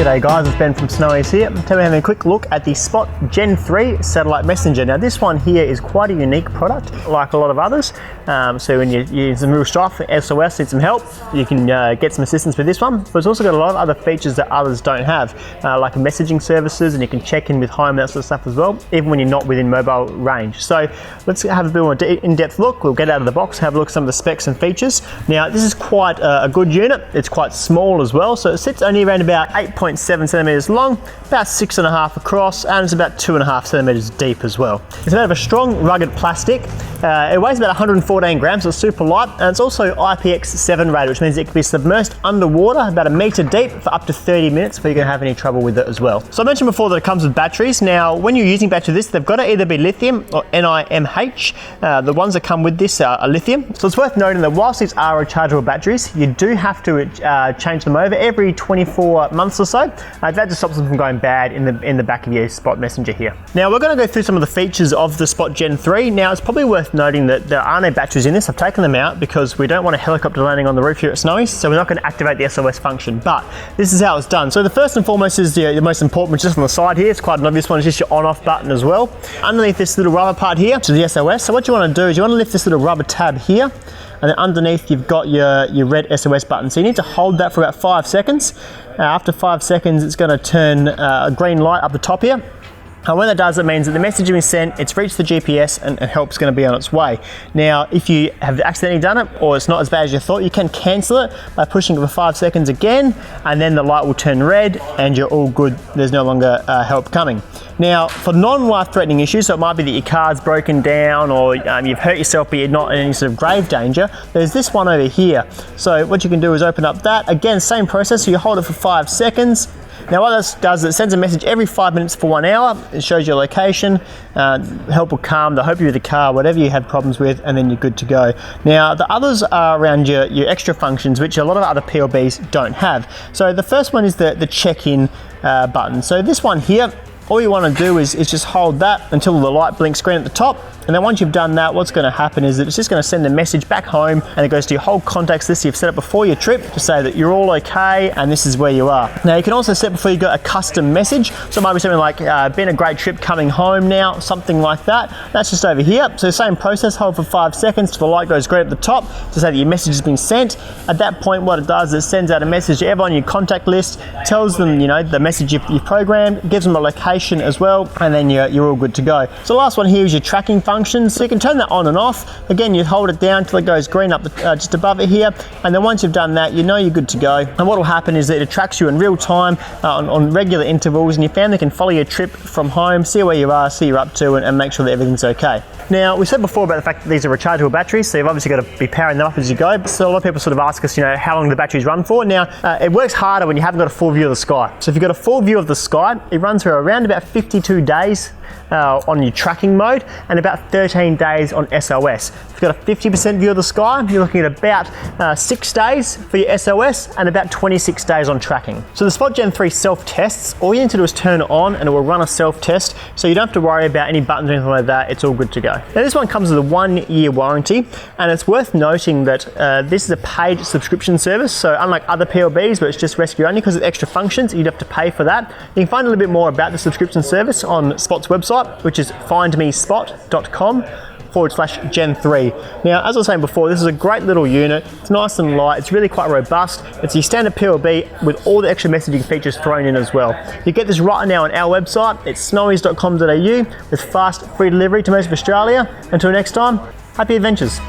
G'day guys, it's Ben from S.O.S here. Today we're having a quick look at the S.O.S Gen3 Satellite Messenger. Now this one here is quite a unique product, like a lot of others. So when you're in some real strife, S.O.S need some help, you can get some assistance with this one. But it's also got a lot of other features that others don't have, like messaging services, and you can check in with home, that sort of stuff as well, even when you're not within mobile range. So let's have a bit more in-depth look. We'll get out of the box, have a look at some of the specs and features. Now this is quite a good unit. It's quite small as well, so it sits only around about 8.7 centimeters long, about 6.5 across, and it's about 2.5 centimeters deep as well. It's made of a strong, rugged plastic. It weighs about 114 grams, so it's super light, and it's also IPX7 rated, which means it can be submerged underwater about 1 meter deep for up to 30 minutes before you're going to have any trouble with it as well. So I mentioned before that it comes with batteries. Now, when you're using batteries this, they've got to either be lithium or NiMH. The ones that come with this are lithium. So it's worth noting that whilst these are rechargeable batteries, you do have to change them over every 24 months or so. That just stops them from going bad in the back of your S.O.S Messenger here. Now we're going to go through some of the features of the S.O.S Gen3. Now it's probably worth noting that there are no batteries in this. I've taken them out because we don't want a helicopter landing on the roof here at S.O.S, so we're not going to activate the S.O.S function, but this is how it's done. So the first and foremost is the most important, which is just on the side here. It's quite an obvious one, it's just your on-off button as well. Underneath this little rubber part here to the S.O.S. So what you want to do is you want to lift this little rubber tab here, and then underneath you've got your red S.O.S button. So you need to hold that for about 5 seconds. After 5 seconds, it's going to turn a green light up the top here. And when that does, it means that the message has been sent, it's reached the GPS, and help's going to be on its way. Now, if you have accidentally done it, or it's not as bad as you thought, you can cancel it by pushing it for 5 seconds again, and then the light will turn red, and you're all good. There's no longer help coming. Now, for non-life-threatening issues, so it might be that your car's broken down, or you've hurt yourself, but you're not in any sort of grave danger, there's this one over here. So what you can do is open up that. Again, same process, so you hold it for 5 seconds. Now what this does is it sends a message every 5 minutes for 1 hour. It shows your location, help will come, they'll help you with the car, whatever you have problems with, and then you're good to go. Now the others are around your extra functions, which a lot of other PLBs don't have. So the first one is the check-in button. So this one here, all you want to do is just hold that until the light blinks green at the top. And then once you've done that, what's going to happen is that it's just going to send a message back home, and it goes to your whole contacts list you've set up before your trip to say that you're all okay and this is where you are. Now you can also set before you go a custom message. So it might be something like, been a great trip, coming home now, something like that. That's just over here. So same process, hold for 5 seconds till the light goes green at the top to say that your message has been sent. At that point, what it does is it sends out a message to everyone on your contact list, tells them, you know, the message you've programmed, gives them a location as well, and then you're all good to go. So the last one here is your tracking function. So you can turn that on and off. Again, you hold it down till it goes green up just above it here, and then once you've done that, you know you're good to go. And what will happen is that it tracks you in real time on regular intervals, and your family can follow your trip from home, see where you are, see you're up to, and make sure that everything's okay. Now, we said before about the fact that these are rechargeable batteries, so you've obviously got to be powering them up as you go. So a lot of people sort of ask us, you know, how long the batteries run for. Now, it works harder when you haven't got a full view of the sky. So if you've got a full view of the sky, it runs for around about 52 days on your tracking mode, and about 13 days on S.O.S. If you've got a 50% view of the sky, you're looking at about 6 days for your S.O.S and about 26 days on tracking. So the S.O.S Gen3 self-tests, all you need to do is turn it on and it will run a self-test, so you don't have to worry about any buttons or anything like that. It's all good to go. Now this one comes with a 1-year warranty, and it's worth noting that this is a paid subscription service, so unlike other PLBs where it's just rescue only, because of extra functions, you'd have to pay for that. You can find a little bit more about the subscription service on S.O.S website, which is findmespot.com/Gen3. Now, as I was saying before, this is a great little unit. It's nice and light. It's really quite robust. It's your standard PLB with all the extra messaging features thrown in as well. You get this right now on our website. It's snowies.com.au with fast, free delivery to most of Australia. Until next time, happy adventures.